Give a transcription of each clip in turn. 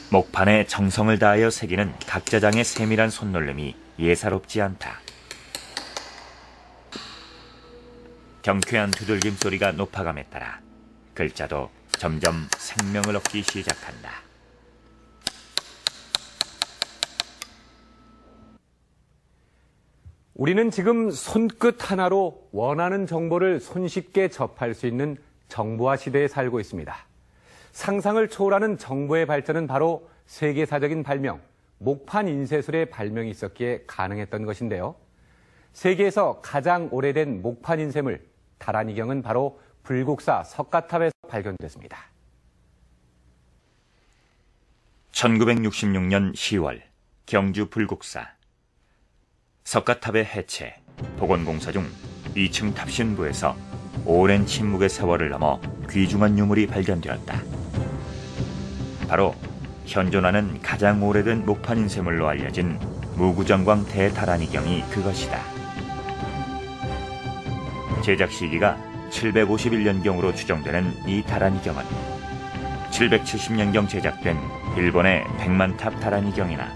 목판에 정성을 다하여 새기는 각자장의 세밀한 손놀림이 예사롭지 않다. 경쾌한 두들김 소리가 높아감에 따라 글자도 점점 생명을 얻기 시작한다. 우리는 지금 손끝 하나로 원하는 정보를 손쉽게 접할 수 있는 정보화 시대에 살고 있습니다. 상상을 초월하는 정보의 발전은 바로 세계사적인 발명, 목판 인쇄술의 발명이 있었기에 가능했던 것인데요. 세계에서 가장 오래된 목판 인쇄물, 다란이경은 바로 불국사 석가탑에서 발견됐습니다. 1966년 10월 경주 불국사. 석가탑의 해체, 복원공사 중 2층 탑신부에서 오랜 침묵의 세월을 넘어 귀중한 유물이 발견되었다. 바로 현존하는 가장 오래된 목판 인쇄물로 알려진 무구정광 대다란이경이 그것이다. 제작 시기가 751년경으로 추정되는 이 다란이경은 770년경 제작된 일본의 백만탑 다란이경이나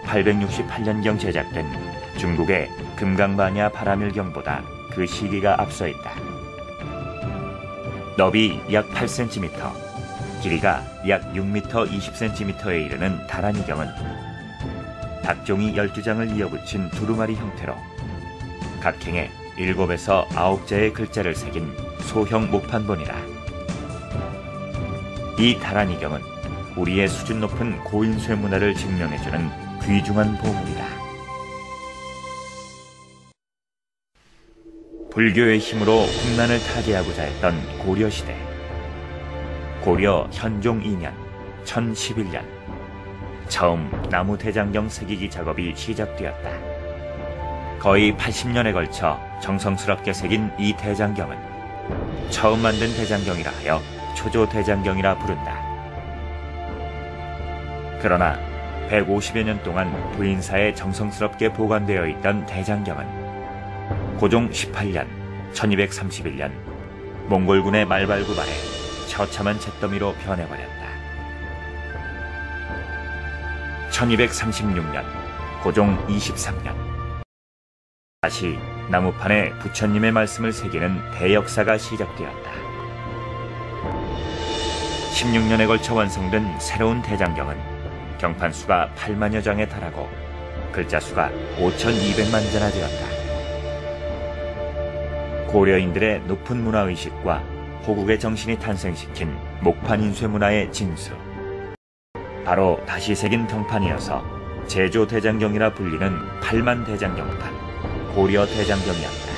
868년경 제작된 중국의 금강바냐 바라밀경보다 그 시기가 앞서 있다. 너비 약 8cm, 길이가 약 6m 20cm에 이르는 다란이경은 닭종이 12장을 이어붙인 두루마리 형태로 각행에 7에서 9자의 글자를 새긴 소형 목판본이다. 이 다란이경은 우리의 수준 높은 고인쇄 문화를 증명해주는 귀중한 보물이다. 불교의 힘으로 홍난을 타개하고자 했던 고려시대. 고려 현종 2년 1011년 처음 나무 대장경 새기기 작업이 시작되었다. 거의 80년에 걸쳐 정성스럽게 새긴 이 대장경은 처음 만든 대장경이라 하여 초조대장경이라 부른다. 그러나 150여 년 동안 부인사에 정성스럽게 보관되어 있던 대장경은 고종 18년 1231년 몽골군의 말발굽 아래 처참한 잿더미로 변해버렸다. 1236년 고종 23년 다시 나무판에 부처님의 말씀을 새기는 대역사가 시작되었다. 16년에 걸쳐 완성된 새로운 대장경은 경판수가 8만여 장에 달하고 글자수가 5,200만 자나 되었다. 고려인들의 높은 문화의식과 호국의 정신이 탄생시킨 목판 인쇄 문화의 진수. 바로 다시 새긴 경판이어서 제조 대장경이라 불리는 8만 대장경판, 고려 대장경이었다.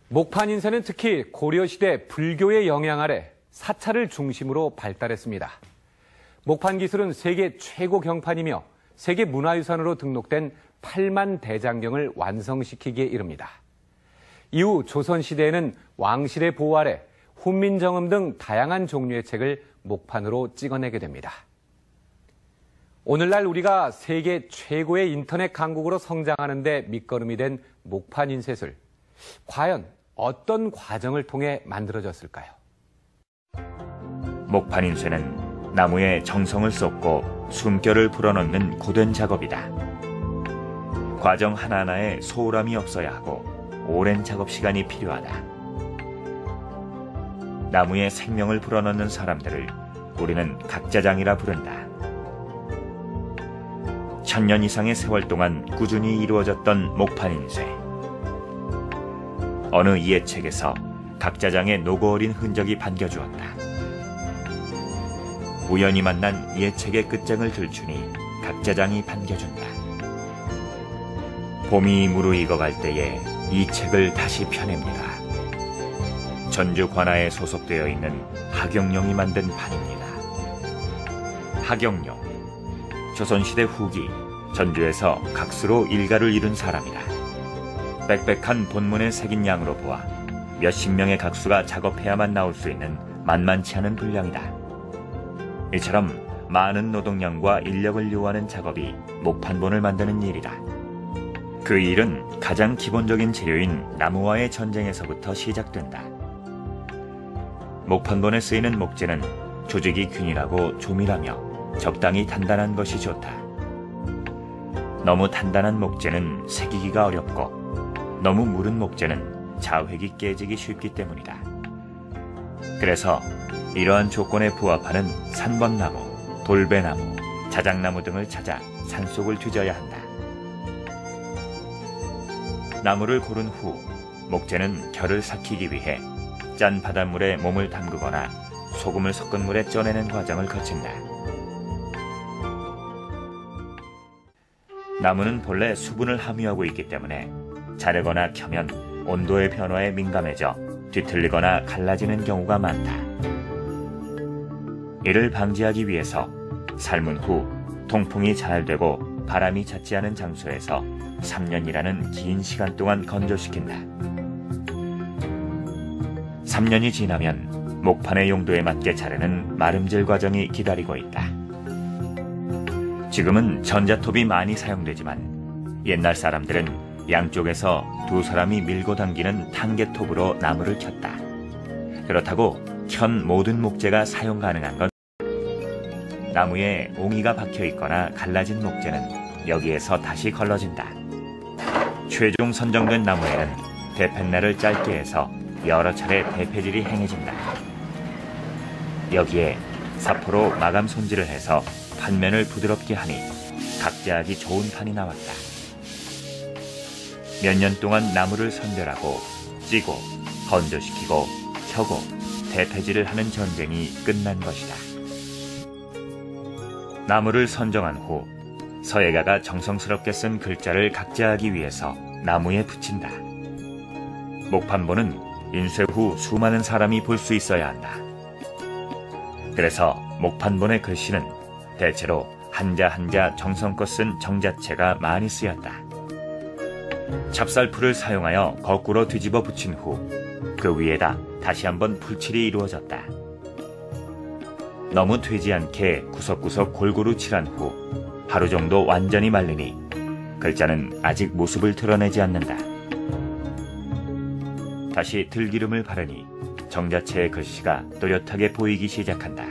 목판 인쇄는 특히 고려시대 불교의 영향 아래 사찰을 중심으로 발달했습니다. 목판 기술은 세계 최고 경판이며 세계 문화유산으로 등록된 8만 대장경을 완성시키기에 이릅니다. 이후 조선시대에는 왕실의 보호 아래 훈민정음 등 다양한 종류의 책을 목판으로 찍어내게 됩니다. 오늘날 우리가 세계 최고의 인터넷 강국으로 성장하는 데 밑거름이 된 목판 인쇄술. 과연 어떤 과정을 통해 만들어졌을까요? 목판 인쇄는 나무에 정성을 쏟고 숨결을 불어넣는 고된 작업이다. 과정 하나하나에 소홀함이 없어야 하고 오랜 작업 시간이 필요하다. 나무에 생명을 불어넣는 사람들을 우리는 각자장이라 부른다. 1000년 이상의 세월 동안 꾸준히 이루어졌던 목판 인쇄. 어느 이해책에서 각자장의 노고어린 흔적이 반겨주었다. 우연히 만난 이해책의 끝장을 들추니 각자장이 반겨준다. 봄이 무르익어갈 때에 이 책을 다시 펴냅니다. 전주 관아에 소속되어 있는 하경룡이 만든 판입니다. 하경룡, 조선시대 후기 전주에서 각수로 일가를 이룬 사람이다. 빽빽한 본문에 새긴 양으로 보아 몇십 명의 각수가 작업해야만 나올 수 있는 만만치 않은 분량이다. 이처럼 많은 노동량과 인력을 요하는 작업이 목판본을 만드는 일이다. 그 일은 가장 기본적인 재료인 나무와의 전쟁에서부터 시작된다. 목판본에 쓰이는 목재는 조직이 균일하고 조밀하며 적당히 단단한 것이 좋다. 너무 단단한 목재는 새기기가 어렵고 너무 무른 목재는 자획이 깨지기 쉽기 때문이다. 그래서 이러한 조건에 부합하는 산번나무, 돌배나무, 자작나무 등을 찾아 산속을 뒤져야 한다. 나무를 고른 후 목재는 결을 삭히기 위해 짠 바닷물에 몸을 담그거나 소금을 섞은 물에 쪄내는 과정을 거친다. 나무는 본래 수분을 함유하고 있기 때문에 자르거나 켜면 온도의 변화에 민감해져 뒤틀리거나 갈라지는 경우가 많다. 이를 방지하기 위해서 삶은 후 통풍이 잘 되고 바람이 잦지 않은 장소에서 3년이라는 긴 시간 동안 건조시킨다. 3년이 지나면 목판의 용도에 맞게 자르는 마름질 과정이 기다리고 있다. 지금은 전자톱이 많이 사용되지만 옛날 사람들은 양쪽에서 두 사람이 밀고 당기는 탄개톱으로 나무를 켰다. 그렇다고 켠 모든 목재가 사용 가능한 건 나무에 옹이가 박혀 있거나 갈라진 목재는 여기에서 다시 걸러진다. 최종 선정된 나무에는 대펜날을 짧게 해서 여러 차례 대패질이 행해진다. 여기에 사포로 마감 손질을 해서 판면을 부드럽게 하니 각자하기 좋은 판이 나왔다. 몇 년 동안 나무를 선별하고 찌고 건조시키고 켜고 대패질을 하는 전쟁이 끝난 것이다. 나무를 선정한 후 서예가가 정성스럽게 쓴 글자를 각자하기 위해서 나무에 붙인다. 목판본은 인쇄 후 수많은 사람이 볼 수 있어야 한다. 그래서 목판본의 글씨는 대체로 한자 한자 정성껏 쓴 정자체가 많이 쓰였다. 찹쌀풀을 사용하여 거꾸로 뒤집어 붙인 후 그 위에다 다시 한번 풀칠이 이루어졌다. 너무 되지 않게 구석구석 골고루 칠한 후 하루 정도 완전히 말리니 글자는 아직 모습을 드러내지 않는다. 다시 들기름을 바르니 정자체의 글씨가 또렷하게 보이기 시작한다.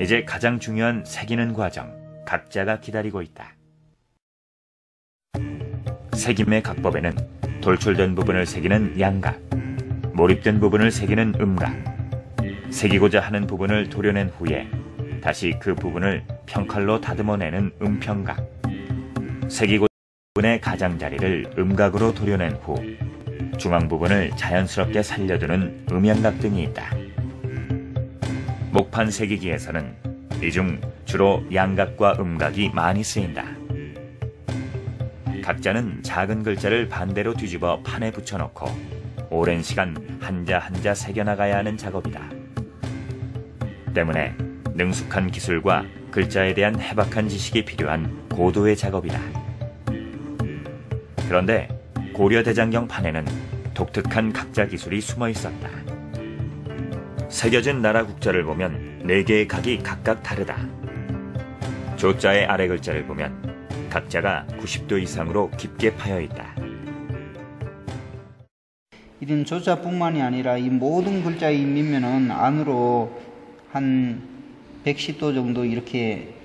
이제 가장 중요한 새기는 과정, 각자가 기다리고 있다. 새김의 각법에는 돌출된 부분을 새기는 양각, 몰입된 부분을 새기는 음각, 새기고자 하는 부분을 도려낸 후에 다시 그 부분을 평칼로 다듬어내는 음평각, 새기고자 하는 부분의 가장자리를 음각으로 도려낸 후 중앙 부분을 자연스럽게 살려두는 음양각 등이 있다. 목판 새기기에서는 이 중 주로 양각과 음각이 많이 쓰인다. 각자는 작은 글자를 반대로 뒤집어 판에 붙여놓고 오랜 시간 한자 한자 새겨나가야 하는 작업이다. 때문에 능숙한 기술과 글자에 대한 해박한 지식이 필요한 고도의 작업이다. 그런데 고려대장경 판에는 독특한 각자 기술이 숨어 있었다. 새겨진 나라 국자를 보면 4개의 각이 각각 다르다. 조자의 아래 글자를 보면 각자가 90도 이상으로 깊게 파여 있다. 이런 조자뿐만이 아니라 이 모든 글자의 밑면은 안으로 한 110도 정도 이렇게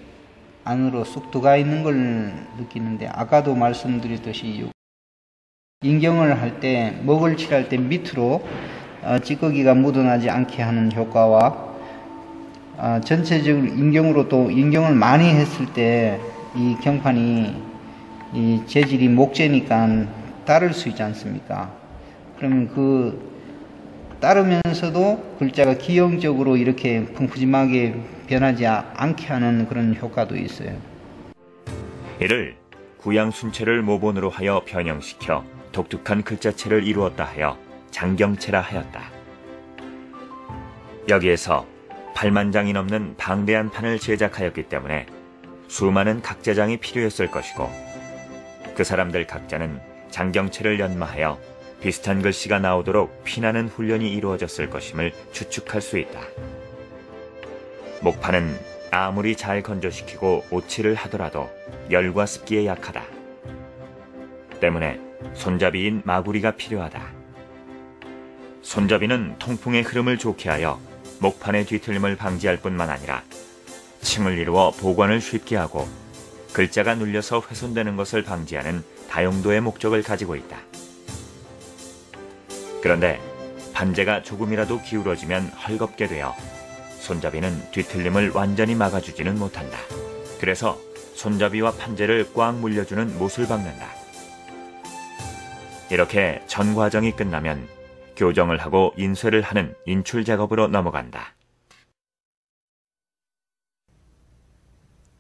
안으로 쑥 들어가 있는 걸 느끼는데, 아까도 말씀드렸듯이 인경을 할 때, 먹을 칠할 때 밑으로 찌꺼기가 묻어나지 않게 하는 효과와 전체적으로 인경으로 또 인경을 많이 했을 때 이 경판이 이 재질이 목재니까 따를 수 있지 않습니까? 그러면 따르면서도 글자가 기형적으로 이렇게 풍푸짐하게 변하지 않게 하는 그런 효과도 있어요. 이를 구양순체를 모본으로 하여 변형시켜 독특한 글자체를 이루었다 하여 장경체라 하였다. 여기에서 8만 장이 넘는 방대한 판을 제작하였기 때문에 수많은 각제장이 필요했을 것이고, 그 사람들 각자는 장경체를 연마하여 비슷한 글씨가 나오도록 피나는 훈련이 이루어졌을 것임을 추측할 수 있다. 목판은 아무리 잘 건조시키고 오칠을 하더라도 열과 습기에 약하다. 때문에 손잡이인 마구리가 필요하다. 손잡이는 통풍의 흐름을 좋게 하여 목판의 뒤틀림을 방지할 뿐만 아니라 층을 이루어 보관을 쉽게 하고 글자가 눌려서 훼손되는 것을 방지하는 다용도의 목적을 가지고 있다. 그런데 반제가 조금이라도 기울어지면 헐겁게 되어 손잡이는 뒤틀림을 완전히 막아주지는 못한다. 그래서 손잡이와 판제를 꽉 물려주는 못을 박는다. 이렇게 전 과정이 끝나면 교정을 하고 인쇄를 하는 인출 작업으로 넘어간다.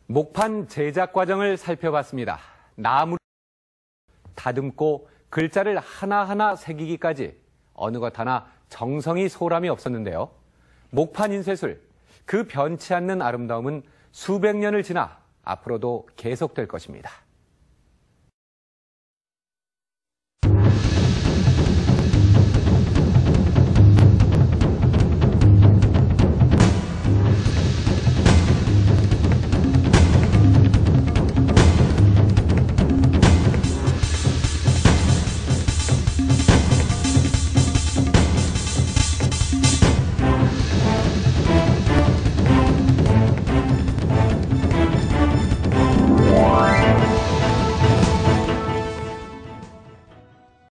목판 제작 과정을 살펴봤습니다. 나무를 다듬고 글자를 하나하나 새기기까지 어느 것 하나 정성이 소람이 없었는데요. 목판 인쇄술, 그 변치 않는 아름다움은 수백 년을 지나 앞으로도 계속될 것입니다.